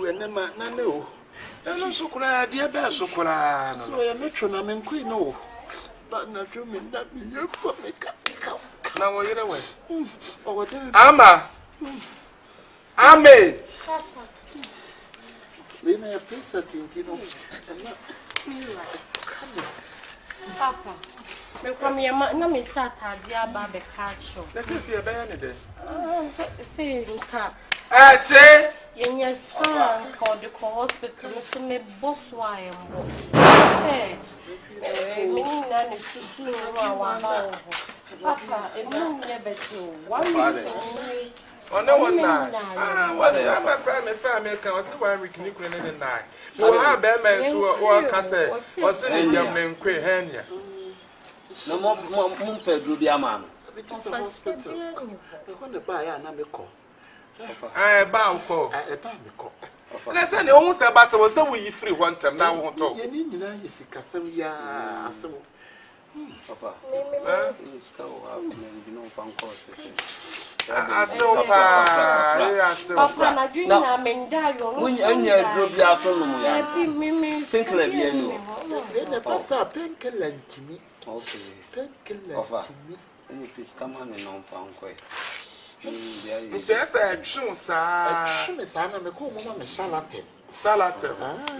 enema na no. Eno sukura dia be sukura no. So ya metro na menkui no. Ba na dwumi na me yepo meka. Na wo yire we. Ama. Ame. We na ya pesa tintino. Papa. Me come here, na me shata dia ba be catch. Let's see e be ya ne de. Say nka. Say Yenya sa called the hospital so me boss wa embo. Say me ni na ne susu wa ba. Papa, e mo nye beto. Ona wona wale ama prime family kan o se 1 week ni kure ne na no ha be man so o ka se o se ne yam ne nkwe hania no mo pedro bi ama no hospital ko ne ba ya na me ko ba uko ba me ko na se ne o se ba se wo se wo yi free one time na wo to ye ni nyina ye sikasem ya asem papa iska o ha me no fan ko Papa na dream na menda yo. Munya dro bi aso no mu ya. Pinkle bi enu. Ne passa pinkle ntimi. Okay. Pinkle ntimi. Any please come on and on fan ko. It's a true sa. True sa na me ko mo me salate. Salate.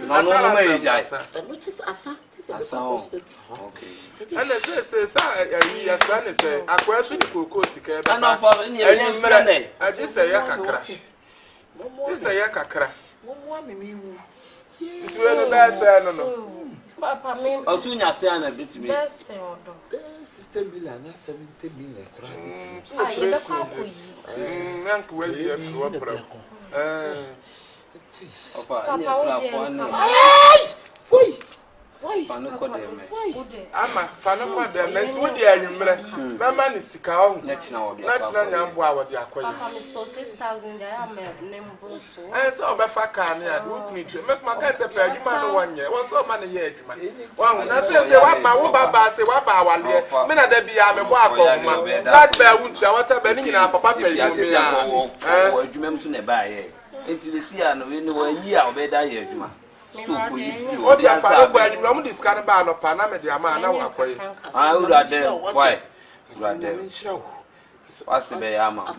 No me jai. Which is asa. Okay. And say ya san say akwa so ni koko sika be. Ana fa ni e I just say ya kakra. This say ya kakra. Mo me wu. Nti we no ba say no. Papa me. O tu nya say na bitimi. Best odo. System million na 70 million kra bitimi. Ah, ye be kwa ko yi. Nank we ye fro pra. Papa, ni fra po ni. Oi! Fanu ko de me. Ama fanu ko de me nti wo de anwumre. Mama ni sika o. Na china wo de. Na china nyambo a wo de akoye. Papa me so 6,000 there am nem broso. So be fa ka na ya wo kuni tue. Me ma ka se pe adwuma no wonye. Wo so ma ne ye adwuma. Wa na se wa ba wo baba se wa ba wale. Me na da bia me bo akoma. That ba wuntu a wata ba ni nyina papa pe yi me ya. Wo adwuma mso na ba ye. Enti le sia no we ni wa yi a wo be da ye adwuma. O di afare bo adwuma mu discard ba no pa na me de ama na wo akoye. Ah ura de why? Ura de. What's be ya ma? Na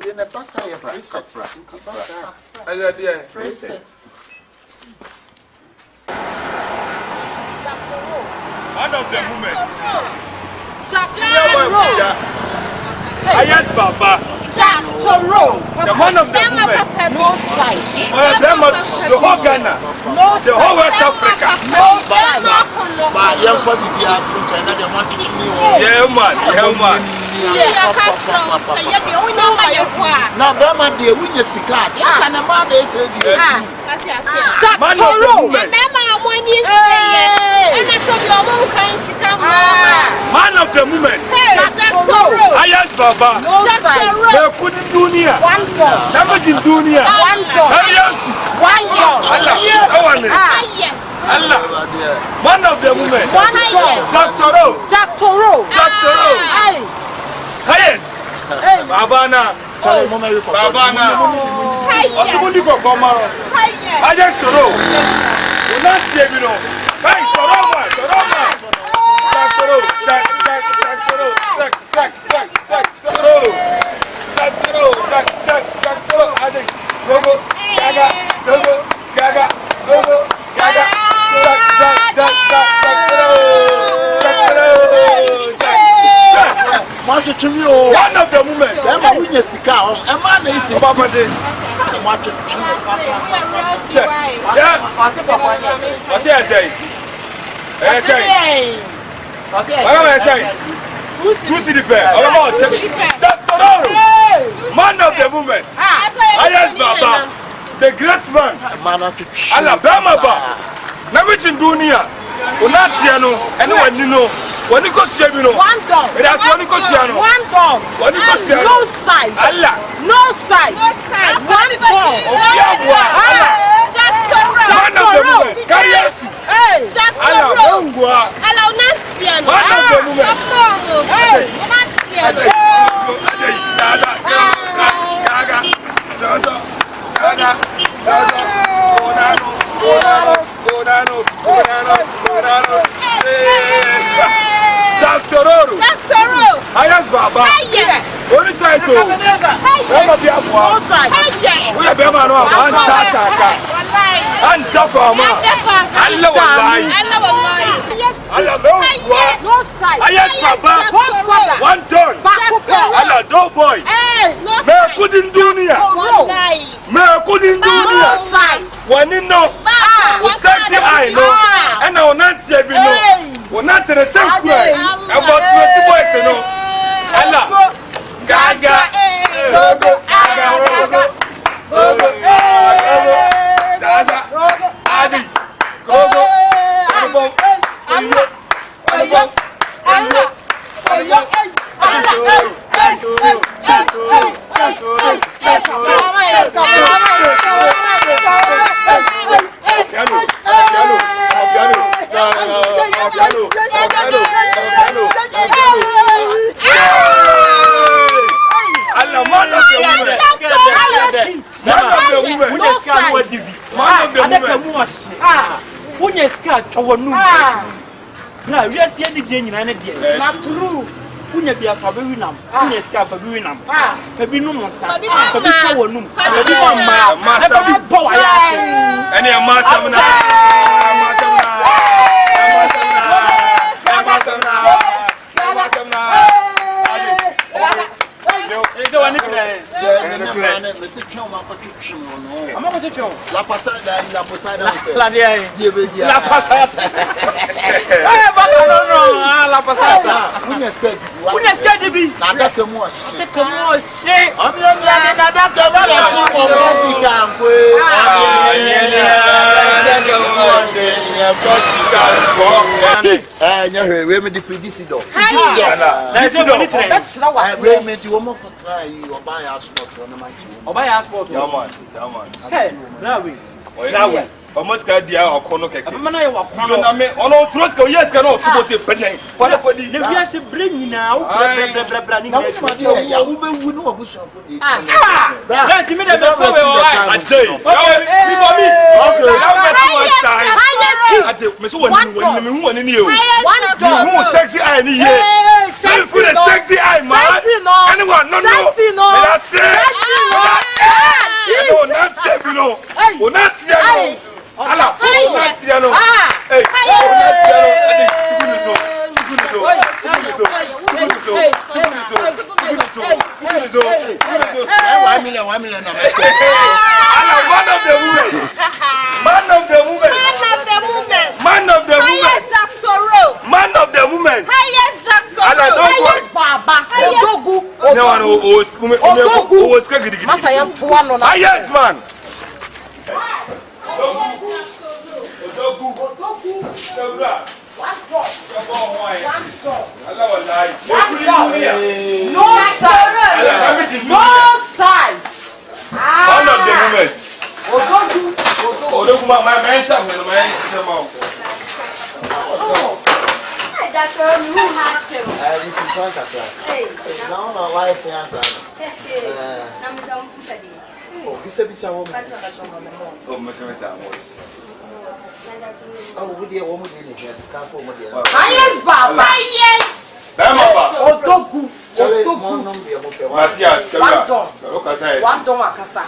we na passa ya preset. Ayo de Preset. One of the movement. Yes, Baba. The man of the movement. No side. The whole Ghana. No The whole West Africa. No side. Ba ya fa bibia to China de ma tiki mi o. Yeah, man. Yeah, man. Na ba ma de wunye sika. Aka na ma na ese di. Man of the movement. Man of the movement. Yes, Baba. No side. The couldn't dunia. One door. Damage in dunia. One door. Yes. One door. Allah. Allah. Man of the movement. One door. Doctoro. Yes. Babana. Babana. Osumundi ko komaro. Ajax Toro. Una siebino. Hey, Toroma. Toro. Adik. Gogo. Gaga. One of the movement. Dem wunye sika o. E ma na isi. Papa de. Ma che tumi. Yeah. Wase papa nya. What's he say? Who's the pair? All about that's man of the movement. Yes, Baba. The great man. Mana to Alabama ba. Na wichin dunia. Unatiano, anyone you know. When you go see me, One door. it has one Cosiano. One door. When you go see No side. Allah. No side. One door. Man of the movement. Kariasi. Hey. Allah. Mungwa. Hello, Nancy. Man of the movement. Hey. Gaga. No side. We are Bema no one Chasaka. And Tafama. Allah wallahi. Allah no side. Ayes Papa. One ton. Allah no boy. Me couldn't do near. Me couldn't do near. One in no. Sexy I know. And I will not say we know. We're not in the same way. About 20 boys no. Allah. Gaga. Gogo. Gogo. Zaza. Adi. Gogo. Na wiase ye DJ nyina ne de na turu kunya bia fa be winam kunya ska fa be winam fa bi num nsa fa bi fa wonum fa bi ma fa bi bo wa ya ene ma samna La passada. La passada. Unha skate bi. Nada que mo se. Nada que we me defeat this do. We me ti wo mo try you buy passport no man. Buy passport. Yeah man. Hey, now we. Almost got the okono keke. Amana ye wakono. Na me ono froska o yes kana o tubo se penen. Fala podi. Le bia se bring na o bra ni. Na wo be wu no obusu afo di. Na ti me de be ko we o ai. Ajay. Mi go mi. Okay. Ajay, me so woni me hu woni ni o. Who sexy eye ni ye. Sexy for the sexy eye man. Anyone no. Sexy no. No, not say below. Oh, not say Allah, not say no. Hey, Man of the woman. Highest Jackson. Highest Baba. Odogu. Yes, man. No size. Man of the woman. Odogu, my man, that's all you had to. Hey, no, why is answer? Oh, this is a woman. Oh, we dear woman in here. Highest Baba. Highest. Odogu. One don akasa.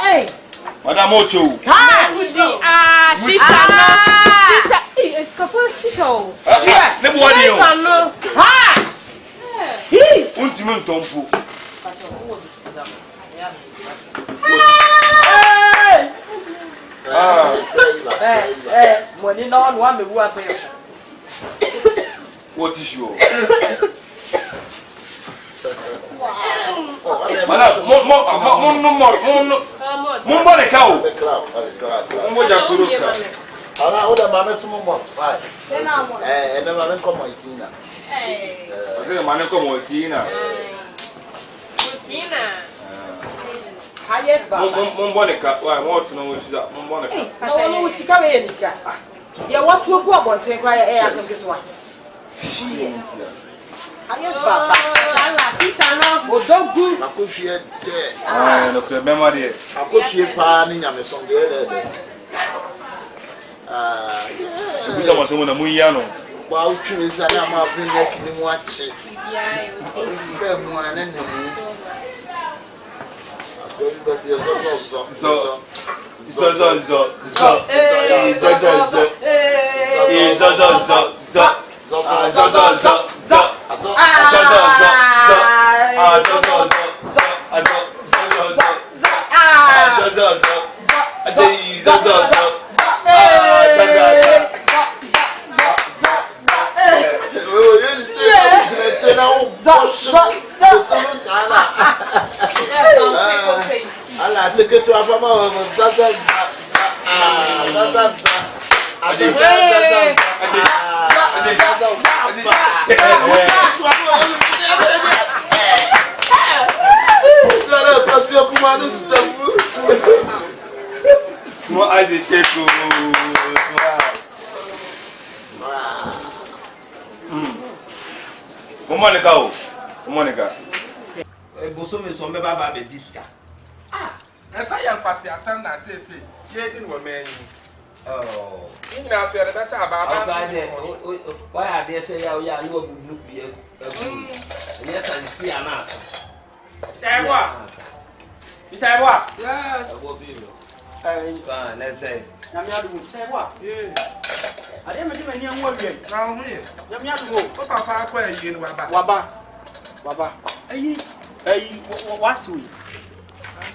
Hey. Madame Ocho. Shisha. It's couple shisha. Ne boadi o. Ha. Heat. Ultimate tompo. Money no one me wo ape. What is your? Madame, mon bon ekao. Mon ja kuro ka. Ala o da mama sumo mo. Why? Na mama komo itina. Ose mama komo itina. Highest Baba. Mon bon eka. Why? What no suza. Mon bon eka. No no sika we ni sika. Ya what we go abonten kwa ya asem ketewa. Highest Baba. Shisha no Odogu. Makofie de. No ke memory. Akofie pa ni nyame songe de. Bisa mo somo na muya no. Wa utwe za na ma afin ya kini mu ache. Fe mu anene mu. Monica. Billson is on the Baba Disca. As I am passing a son that says, "Ye didn't were man." Oh, You know, that's about why I dare say, oh, yeah, no good look here. Yes, I see an answer. Say what? You say what? Yes, I will be. Let's say, I'm not going to say what? I didn't even know what you're now here. I'm not going to go. Papa, where you were back. Baba. Hey, what's we?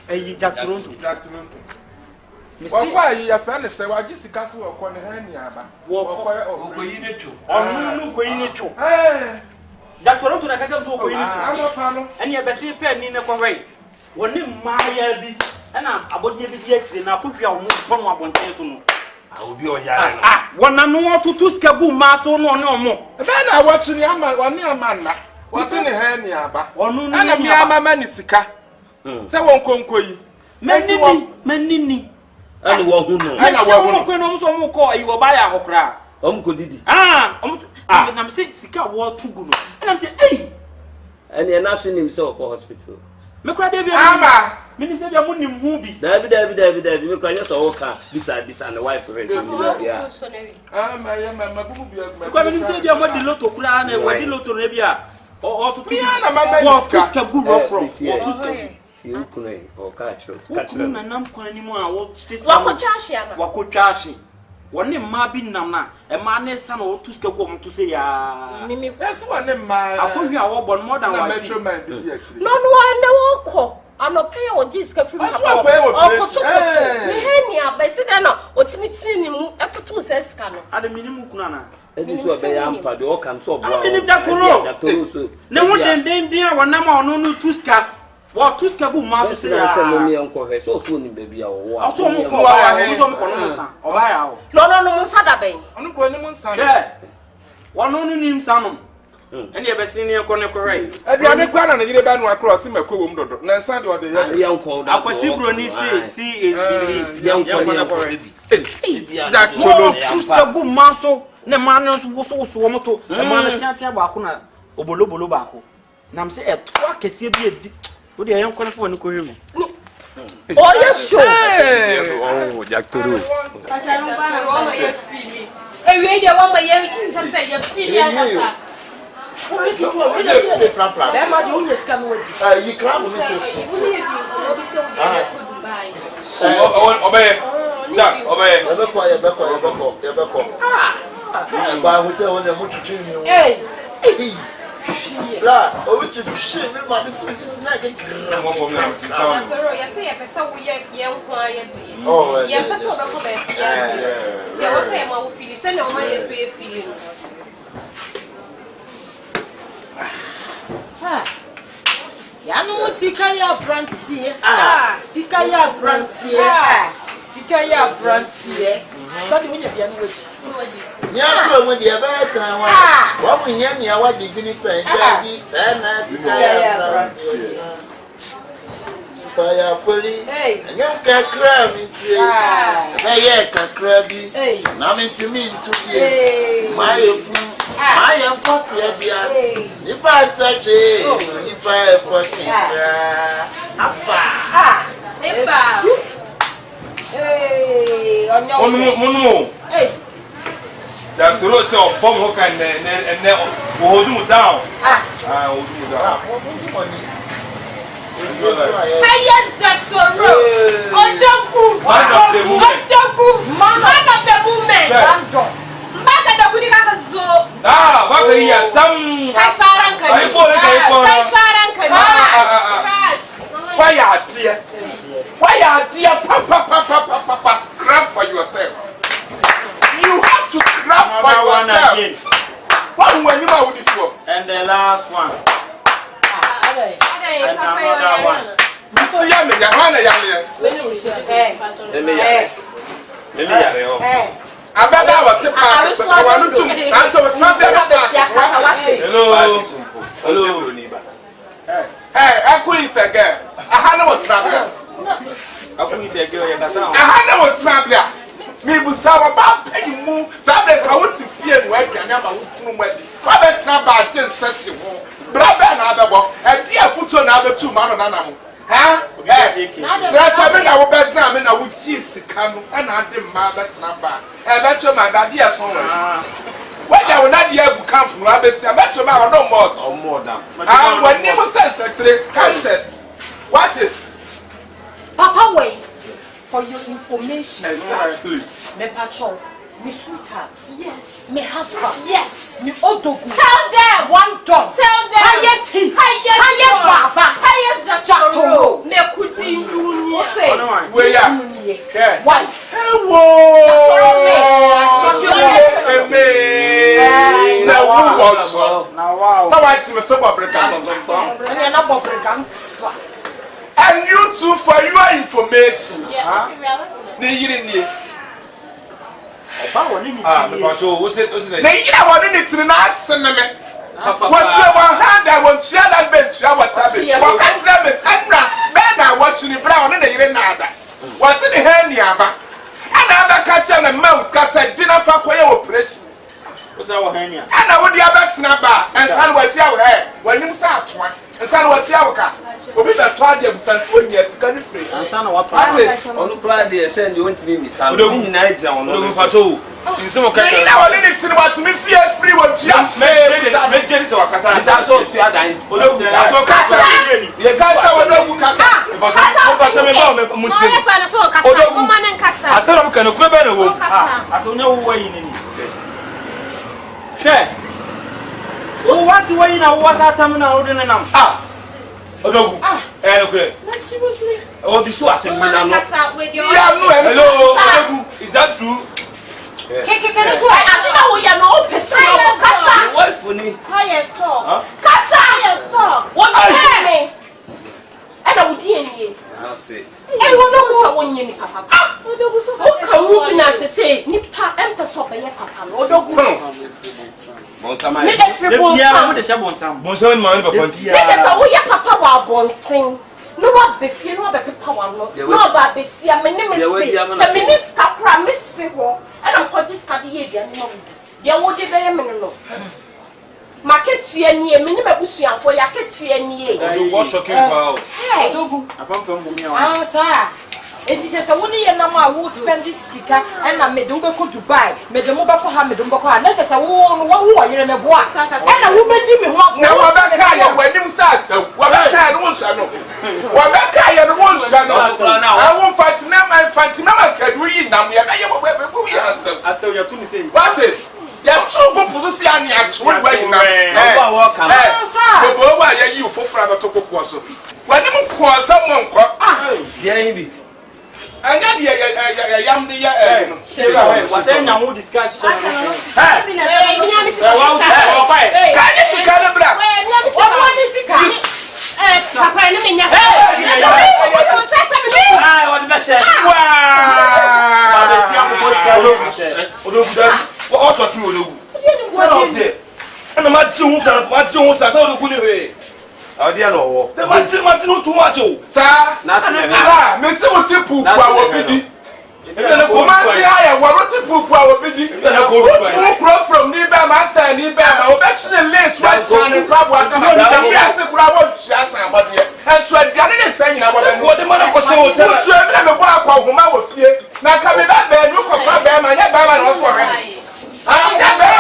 Hey, Jack Toronto. Why your friend is saying, I just got to a corner hand. Walk in it too. Oh, no, going to. Jack Toronto, I can't go in. And you're the same pen in a way. One in my be, and I'm about to be actually now put your one person. I will be on your one and no to Tuskabu Maso no more. Then I watch the one near man. What's in the hand, Yaba? Or no, I'm a manisika. Someone conquer Many. And one who knows. I know some call you will buy a hokra. Could I'm saying Sika war too good. And I'm saying, hey, and you're not seeing himself for hospital. Macra, Minister Yamunim movie. David, you cry us all car beside this and the wife. Yeah. Because you said you're the Lotto Clan and what the Lotto Nebia or to Tuska from or catch and I'm calling anymore. What Chashi? One name Mabin Namna, a man son or Tuska woman to say, that's one in my. I put you all but more than one metro man. No, I know. I'm not paying or Jiska from the but sit down. What's me seeing him at 2 says Cano? At the minimum Kunana. And this was a yampa, the all can so no, then dear one number no Tuska. What Tuska boom, Master said, me uncle has so soon, baby. Or some no, Saturday. I'm going son. One only name Salmon. And you ever seen your corner correct? I be on the ground and you been across him a cool window. No, son, what the young called. I was simply see is young corner. That Tuska boom, Maso, the man was so swamoto, the man Tia Bakuna, Obolo Bako. Nam say a truck is here be a what the young corner for Nicorim. Oh, yes, sure. Oh, Jack Turu. I shall not buy a feeling. A radio one way you just say you're feeling. What the problem? That my own is coming with you. You can't Obey. Jack, obey. Hey. La, o wuti shi me ma me sisi na ke kra. Ya say e pesa wo ye nkwa ye de. Oh, ye pesa obeko be. Ya wo say ma wo feel say na o ma ye so feel. Ha. Ya no sika ya brantie. Sika ya brantie. Sika ya brantie. Study when you be anu wechi. Nya pro mo de be kan wa. Wa mu nya nya wa jigini pen bi na sika ya brantie. Sika ya foli. Nya ka kra mi tie. Be ye ka kra bi. Na mi ntumi ntubi. Ma ye fot ya bia. Ni pa taje. Ni pa fot ya. Apa. Eba. Hey, Mono. Hey. Jack Turu say bomb hook and hold him down. Hold him down. Highest Jactoro. Odogu. Man of the movement. Odogu. Man of the movement. Mbaka da kudi kaka zo. Ah, baka iya sam. Kaisaran kani. Kaisaran kani. Why are dear? Why are dear? Papa, grab for yourself. You have to grab for yourself. One when you are with this one. And the last one. And another one. See, I'm a young Hey, I quit again. I had no traveler. I had no traveler. Me was about paying more. Saturday, I want to fear where I am. I bet travel just set you home. Brother, another one. And dear foot on other 2 man on animal. Huh? Hey, so I will bet them and I would cheese the canoe and I did my best number. And that's your man, that dear son. When I will not hear come from Rabbit, I bet your man no more. Or more than. And when you says actually, what is Papa, wait for your information. exactly? Me patrol, me sweetheart, Yes. me husband, Yes. me odogu. Tell them. One dog. Tell them. Highest heat. Highest baba. Highest Jactoro. Me kudi dunia. Where are Why? And you too, for your information. Ah, me pacho, what's it? What you want hand, I want to that bench. I want to be. What can't them is Tundra. Men are watching the brown and they nada. What's in the hand, Yaba? And I'm catch on a mouse, cast a dinner for operation. What's our hand? And I would be about snapper and son what you have when you start one and son what you have. We will try them some 4 years. Can you free? And son, what On the Friday, send you want to be Miss Sam. In Niger, on the pacho. In some kind of what to me fear free what you have said. of Casa. It's also to other. That's what Casa. You guys are no Casa. I said I'm going to go better. I don't know where you need. Share. Oh, what's the way now? What's our time now? Ah, Odogu. Okay. Seriously. Oh, this was a man. Hello, Odogu. Is that true? What funny? Highest talk. Highest talk. What I and I would hear you. That's it. I will know someone you papa. What can you say? Nipa empress of a papa. Odogu. Bonsama. Bonson man papa. Let us away your papa while bonsing. No what be fear, no be power, no be see. My name is the minister promising her, and I'm called this Cadillac. There would be very minimal. Market to any minimum for your kitchen. You wash your cake out. Hey, ah, sir. It is just a 1 year now who spend this speaker and I made Dubai to buy, made the mobile for Hamid Dumbaka, not just a woman who are in a box. And a woman did me walk now. When you start, what I won't know. What I won't know. I won't fight them and fight them. I can read them. I saw your two say, what is? You're too good to see any actual way now. You for Father to go. When you call someone, Yeah, and then yam the what's that now discussion? Can you see Calabra? oh, dear, no. The Martin too much. Sir, Mr. Mutipu, our biddy. And the command higher, what to poop our biddy. From Niba Master and Niba, our actually less right son and Papa. And so I got it saying what the mother was so tell us. I'm a walk of whom I was here. Now coming back there, look for Fabia, my head by my for him. I'm not there.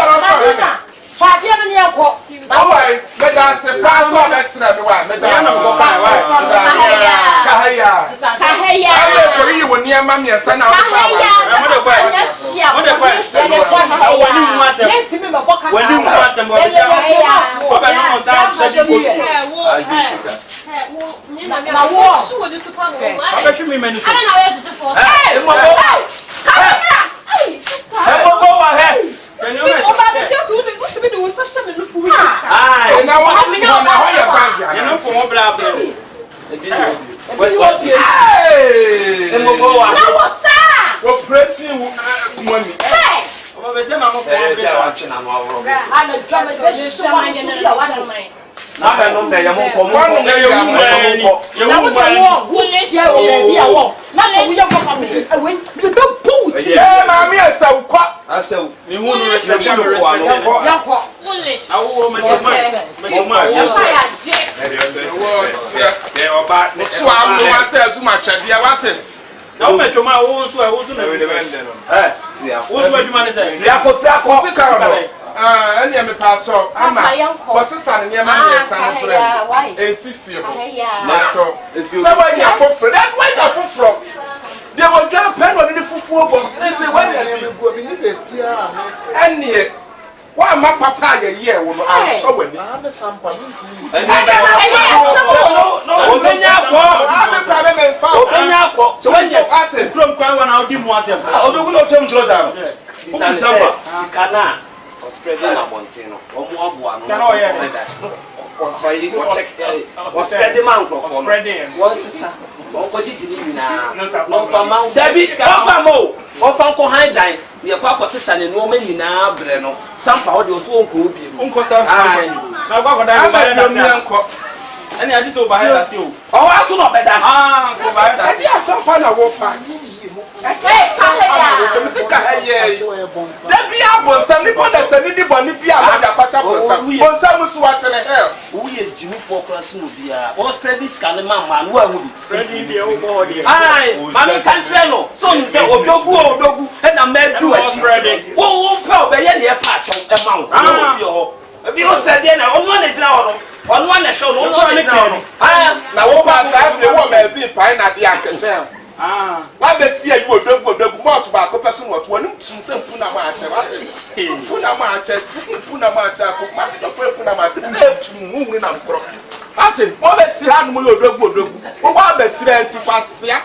that's a pass of excellent one. Madina, Kahaya. I'm you near Mammy and son. And you have a part of what's the son? Your man is son. If you know where you are from, that way you are from. They will just pen on the football. And yet, why my papa a year will I show it? So when you're at it, from Kwan, I'll give one. Spreading a montino, or more one. Was trying to spread the mountain. Spreading once. What did you do now? No, for Mount David, or Falco High Dine. We are Papa Sister and woman in our Breno. Some power your phone could be Uncle Sam. Now, what I and I just overhead as you. Oh, I do not better. I have some fun. I walk back. Why be see you do more tobacco person what one some puna match. Puna match, puna match, to move in and pro. I think all that see animal do. What bet to pass here?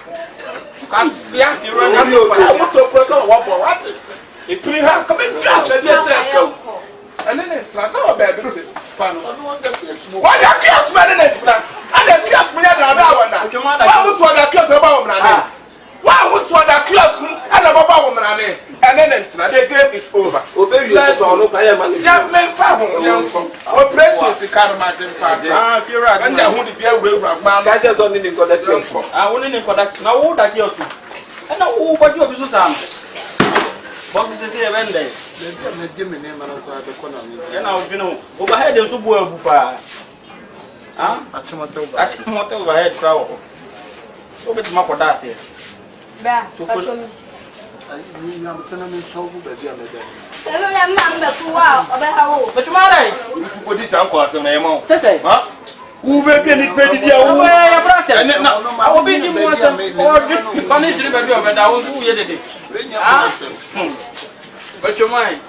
If you have come in, and then it's not so bad because it's fun. Why the kiss man in it? And the kiss me another one. Why was what the kiss about me? Why was what the kiss and about woman? And then it's not the game is over. Obey you, young men, or precious the car imagine party. If you're right, and I wouldn't be a real man. I just only got that young for. I wouldn't collect now that you're so. And now, what you do, Sam? What is the same end? And I'll be no overhead and so well. I want overhead crowd. So it's my podassi. But you might put it uncle as a name. Say, who may be any credit here? And now I will be the most punished, but I will do it. But your mind,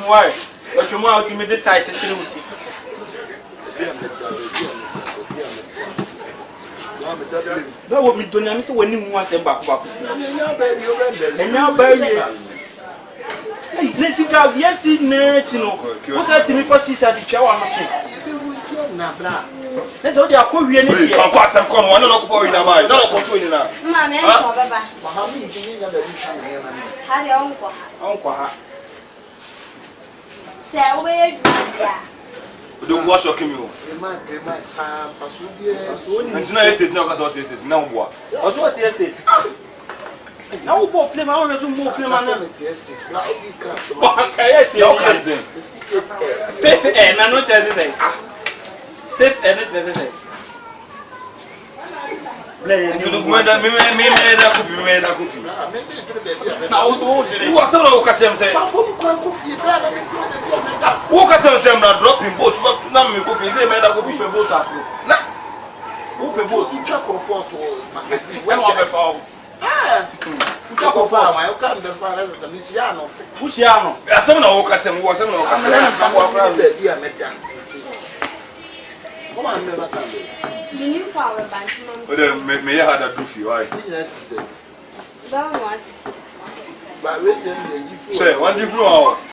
why? But your mouth to me the tight activity. That would be doing anything when you want to back. And now, baby, let's go. Yes, it needs to know. What's that to me for? She said, the shower. Let's go. I'll call you any. Of course, I'm coming. I don't know for you now. I don't know for you now. Uncle, say, where don't wash your canoe. Now what? What estate? Now, what play my own more play my state and I know anything. State and it's anything. You made a coffee. Now, who was so look at them say? Who can tell them not dropping boats, but not me coffee. Me say me da go be vote afro. Na. Who pe vote? You check report magazine. When wa be fa. You check for farm. I come be farm as a Misiano. Pusiano. Asem na wo ka tem, wo asem na wo ka. Na wo afra be dia me dan. Come on, never come. New power bank. Well, me had a do for you. Why? Yes, sir. That one. But wait, then you say, one different.